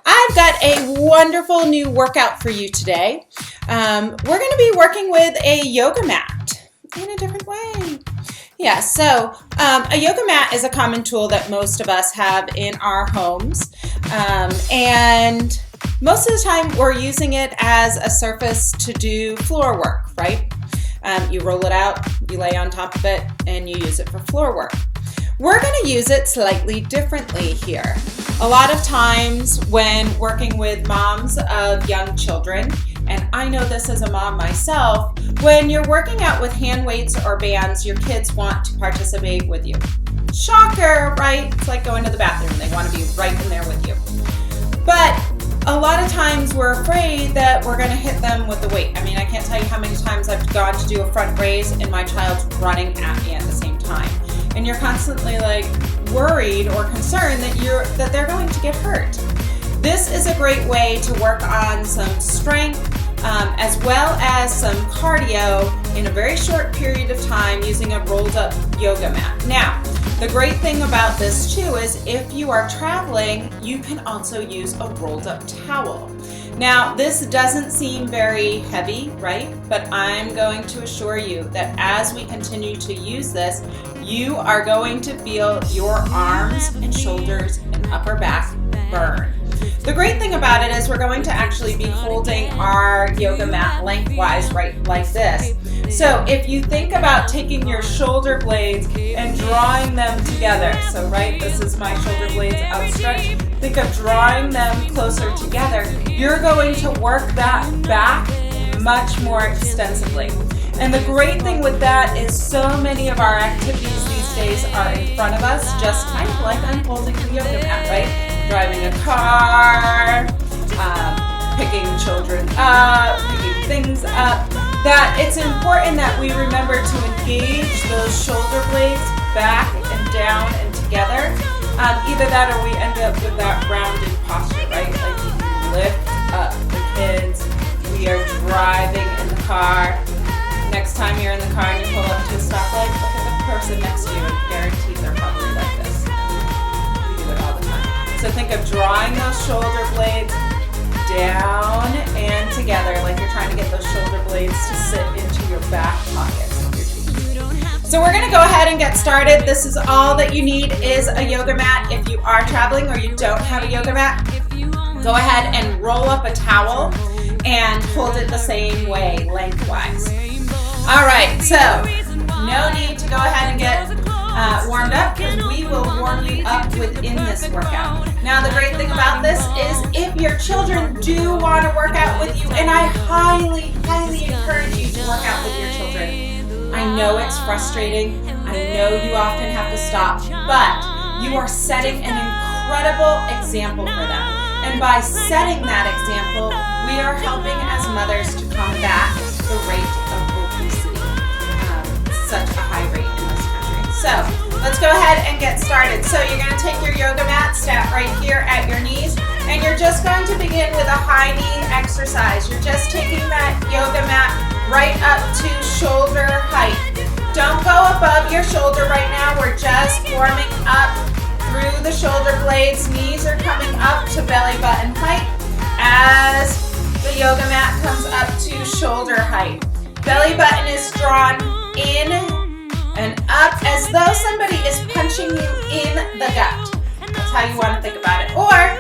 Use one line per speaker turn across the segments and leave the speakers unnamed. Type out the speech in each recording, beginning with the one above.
I've got a wonderful new workout for you today. We're going to be working with a yoga mat in a different way. Yeah, so a yoga mat is a common tool that most of us have in our homes, and most of the time we're using it as a surface to do floor work, right? You roll it out, you lay on top of it, and you use it for floor work. We're going to use it slightly differently here. A lot of times when working with moms of young children, and I know this as a mom myself, when you're working out with hand weights or bands, your kids want to participate with you. Shocker, right? It's like going to the bathroom. They want to be right in there with you. But a lot of times we're afraid that we're going to hit them with the weight. I mean, I can't tell you how many times I've gone to do a front raise and my child's running at me at the same time. And you're constantly like worried or concerned that they're going to get hurt. This is a great way to work on some strength as well as some cardio in a very short period of time using a rolled up yoga mat. Now, the great thing about this too is if you are traveling, you can also use a rolled up towel. Now, this doesn't seem very heavy, right? But I'm going to assure you that as we continue to use this, you are going to feel your arms and shoulders and upper back burn. The great thing about it is we're going to actually be holding our yoga mat lengthwise right like this. So if you think about taking your shoulder blades and drawing them together, so right, this is my shoulder blades outstretched, think of drawing them closer together, you're going to work that back much more extensively. And the great thing with that is so many of our activities these days are in front of us, just kind of like I'm holding the yoga mat, right? Driving a car, picking children up, picking things up, that it's important that we remember to engage those shoulder blades back and down and together. Either that or we end up with that rounded posture, right? Like you lift up the kids, we are driving in the car. Next time you're in the car and you pull up to a stoplight, look at the person next to you and guarantee they're probably like this. We do it all the time. So think of drawing those shoulder blades down and together like you're trying to get those shoulder blades to sit into your back pockets of your jeans. So we're going to go ahead and get started. This is all that you need is a yoga mat. If you are traveling or you don't have a yoga mat, go ahead and roll up a towel and hold it the same way lengthwise. All right, so no need to go ahead and get warmed up because we will warm you up within this workout. Now, the great thing about this is if your children do want to work out with you, and I highly, highly encourage you to work out with your children. I know it's frustrating. I know you often have to stop, but you are setting an incredible example for them. And by setting that example, we are helping as mothers to combat the rate of obesity, such a high rate in this country. So let's go ahead and get started. So you're going to take your yoga mat, stand right here at your knees, and you're just going to begin with a high knee exercise. You're just taking that yoga mat right up to shoulder height. Don't go above your shoulder right now. We're just warming up through the shoulder blades. Knees are coming up to belly button height as the yoga mat comes up to shoulder height. Belly button is drawn in and up as though somebody is punching you in the gut. That's how you want to think about it. Or,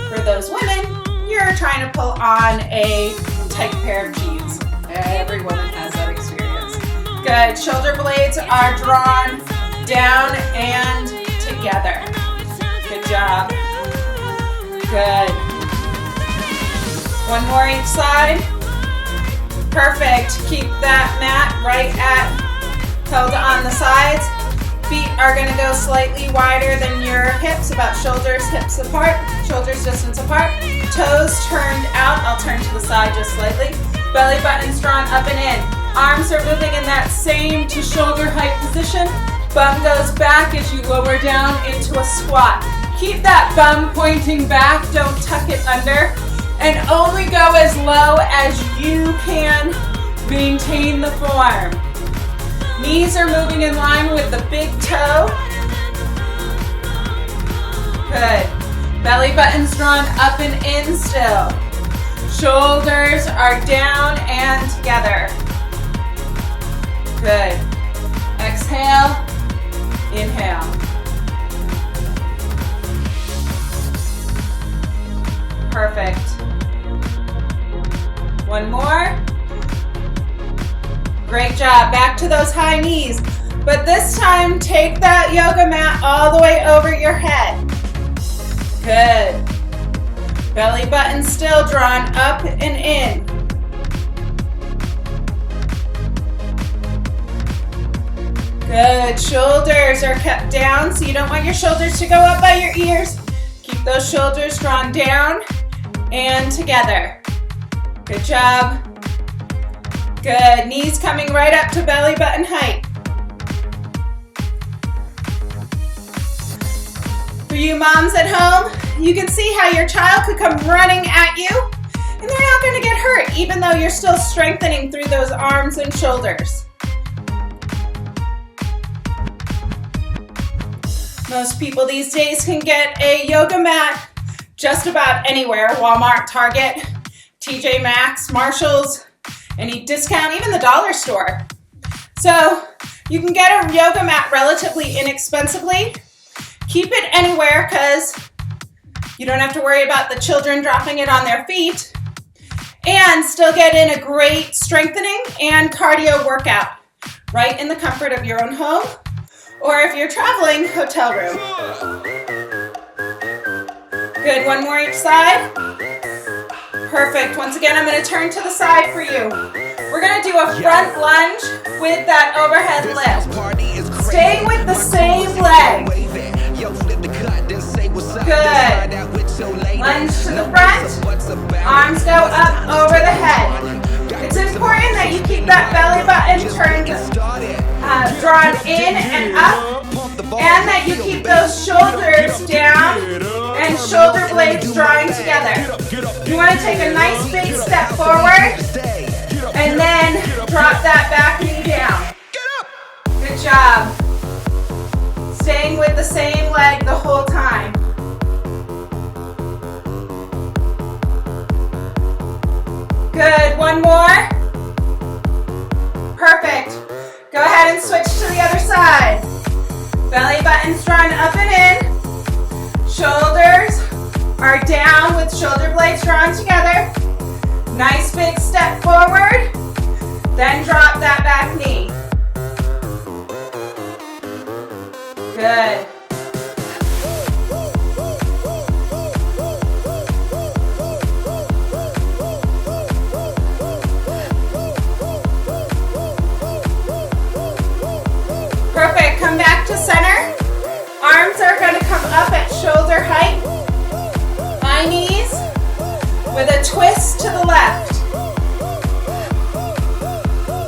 for those women, you're trying to pull on a tight pair of jeans. Every woman has that experience. Good. Shoulder blades are drawn down and together. Good job. Good. One more each side. Perfect. Keep that mat right held on the sides. Feet are going to go slightly wider than your hips, about shoulders, hips apart, shoulders distance apart. Toes turned out. I'll turn to the side just slightly. Belly button's drawn up and in. Arms are moving in that same to shoulder height position. Bum goes back as you lower down into a squat. Keep that bum pointing back. Don't tuck it under. And only go as low as you can. Maintain the form. Knees are moving in line with the big toe. Good. Belly button's drawn up and in still. Shoulders are down and together. Good. Exhale, inhale. Perfect. One more. Great job. Back to those high knees. But this time, take that yoga mat all the way over your head. Good. Belly button still drawn up and in. Good. Shoulders are kept down, so you don't want your shoulders to go up by your ears. Keep those shoulders drawn down and together. Good job. Good. Knees coming right up to belly button height. For you moms at home, you can see how your child could come running at you and they're not going to get hurt even though you're still strengthening through those arms and shoulders. Most people these days can get a yoga mat just about anywhere. Walmart, Target, TJ Maxx, Marshalls, any discount, even the dollar store. So you can get a yoga mat relatively inexpensively. Keep it anywhere because you don't have to worry about the children dropping it on their feet and still get in a great strengthening and cardio workout right in the comfort of your own home or if you're traveling, hotel room. Good, one more each side. Perfect. Once again, I'm going to turn to the side for you. We're going to do a front lunge with that overhead lift. Stay with the same leg. Good. Lunge to the front. Arms go up over the head. It's important that you keep that belly button turned, drawn in and up, and that you keep those shoulders down and shoulder blades drawing together. You want to take a nice big step forward and then drop that back knee down. Good job. Staying with the same leg the whole time. Good, one more. Perfect. Go ahead and switch to the other side. Belly button's drawn up and in. Shoulders are down with shoulder blades drawn together. Nice big step forward. Then drop that back knee. Good. Perfect. Come back to center. Arms are going to come up at shoulder height. High knees with a twist to the left.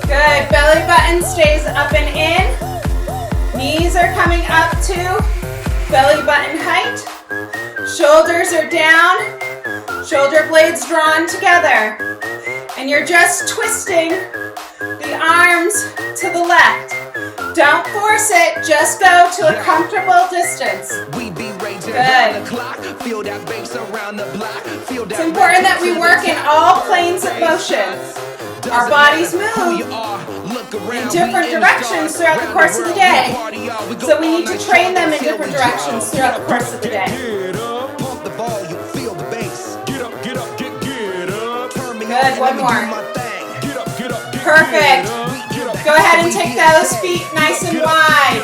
Good. Belly button stays up and in. Knees are coming up to belly button height. Shoulders are down. Shoulder blades drawn together. And you're just twisting the arms to the left. Don't force it, just go to a comfortable distance. Good. It's important that we work in all planes of motion. Our bodies move in different directions throughout the course of the day. So we need to train them in different directions throughout the course of the day. Good, one more. Perfect. Go ahead and take those feet nice and wide.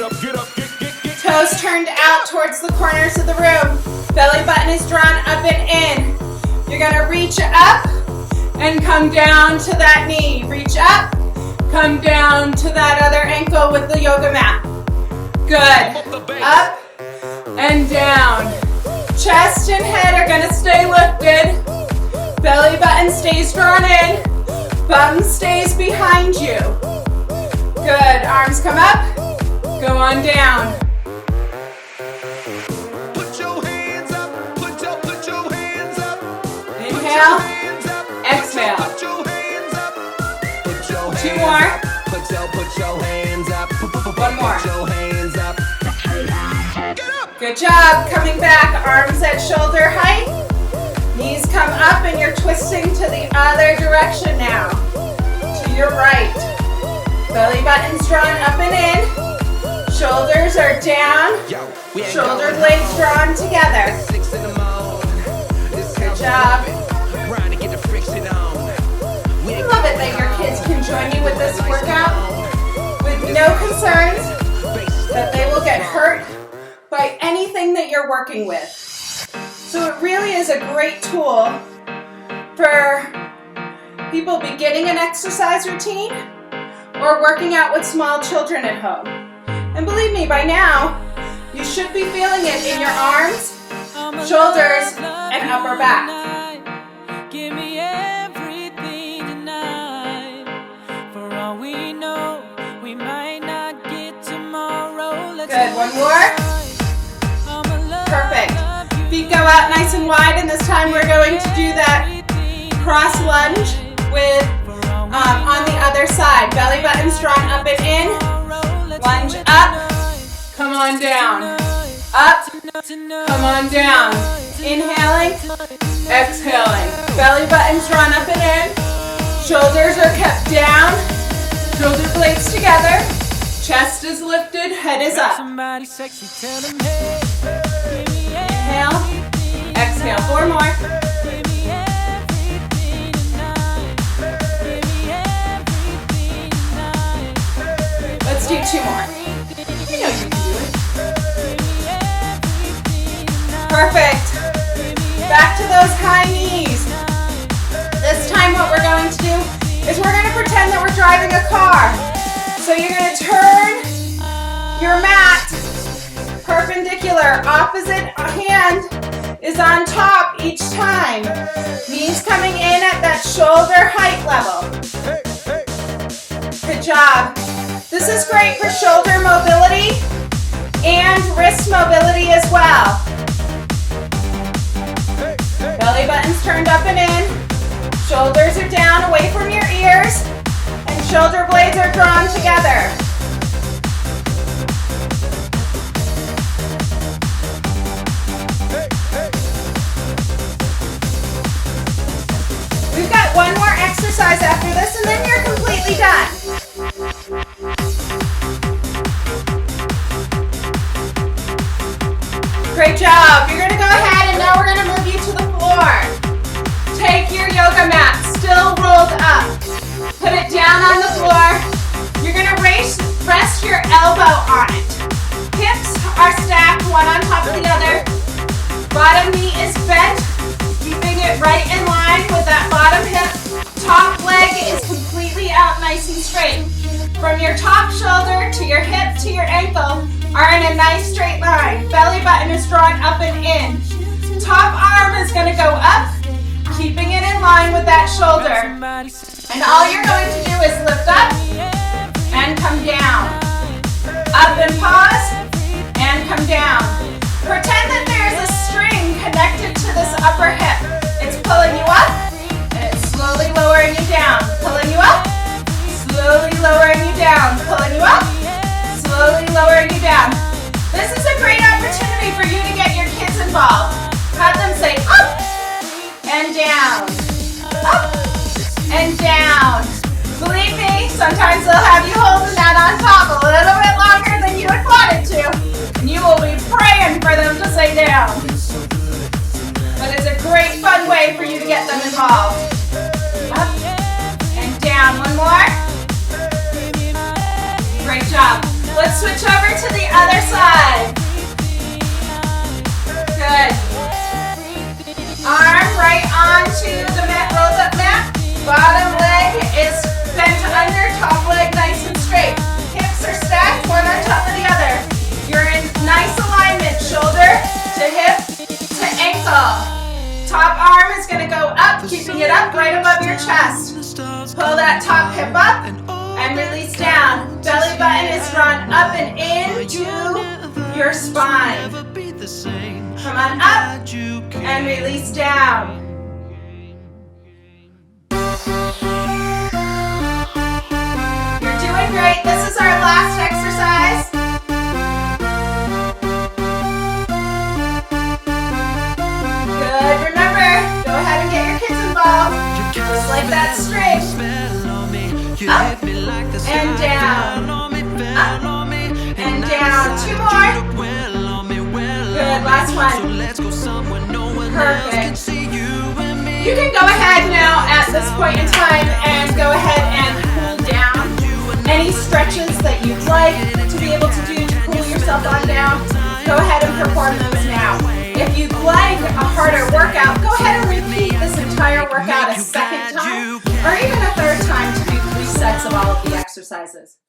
Toes turned out towards the corners of the room. Belly button is drawn up and in. You're going to reach up and come down to that knee. Reach up, come down to that other ankle with the yoga mat. Good. Up and down. Chest and head are going to stay lifted. Belly button stays drawn in. Bum stays behind you. Good. Arms come up. Go on down.
Put your hands up. Put your hands up.
Inhale. Exhale.
Put your hands up. Put your hands
Two more.
Put your hands up.
One more.
Put your hands up. Get up.
Good Good job. Coming back, arms at shoulder height. Knees come up and you're twisting to the other direction now. To your right. Belly button's drawn up and in. Shoulders are down. Shoulder blades drawn together. Good job. I love it that your kids can join you with this workout with no concerns that they will get hurt by anything that you're working with. So it really is a great tool for people beginning an exercise routine or working out with small children at home. And believe me, by now, you should be feeling it in your arms, shoulders, and upper back.
Give me everything tonight. For all we know, we might not get tomorrow.
Good, one more. Perfect. Feet go out nice and wide, and this time we're going to do that cross lunge with on the other side. Belly button's drawn up and in. Lunge up. Come on down. Up. Come on down. Inhaling. Exhaling. Belly button's drawn up and in. Shoulders are kept down. Shoulder blades together. Chest is lifted. Head is up. Inhale. Exhale. 4 more. Let's do 2 more. You know you can do it. Perfect. Back to those high knees. This time what we're going to do is we're going to pretend that we're driving a car. So you're going to turn your mat perpendicular. Opposite hand is on top each time. Knees coming in at that shoulder height level. Good job. This is great for shoulder mobility and wrist mobility as well. Belly button's turned up and in. Shoulders are down away from your ears. And shoulder blades are drawn together. We've got one more exercise after this and then you're completely done. Great job. You're going to go ahead and now we're going to move you to the floor. Take your yoga mat, still rolled up. Put it down on the floor. You're going to rest your elbow on it. Hips are stacked one on top of the other. Bottom knee is bent, keeping it right in line with that bottom hip. Top leg is completely out nice and straight. From your top shoulder to your hip to your ankle are in a nice straight line. Belly button is drawn up and in. Top arm is going to go up, keeping it in line with that shoulder. And all you're going to do is lift up and come down. Up and pause and come down. Pretend that there's a string connected to this upper hip. It's pulling you up and it's slowly lowering you down. Pulling you up, slowly lowering you down. Pulling you up, slowly lowering you down. This is a great opportunity for you to get your kids involved. Have them say up and down, up and down. Believe me, sometimes they'll have you holding that on top a little bit longer than you had wanted to, and you will be praying for them to say down. But it's a great fun way for you to get them involved. Up and down. One more. Great job. Let's switch over to the other side. Good. Arm right onto the mat, rolled up mat. Bottom leg is bent under, top leg nice and straight. Hips are stacked, one on top of the other. You're in nice alignment, shoulder to hip to ankle. Top arm is going to go up, keeping it up right above your chest. Pull that top hip up and release down. Belly button is drawn up and into your spine. Come on up and release down. You're doing great. This is our last exercise. like that string. Up and down. Up and down. 2 more. Good, last one. Perfect. You can go ahead now at this point in time and go ahead and cool down. Any stretches that you'd like to be able to do to cool yourself on down, go ahead and perform those now. If you'd like a harder workout, go ahead and repeat this entire workout a second time or even a third time to do 3 sets of all of the exercises.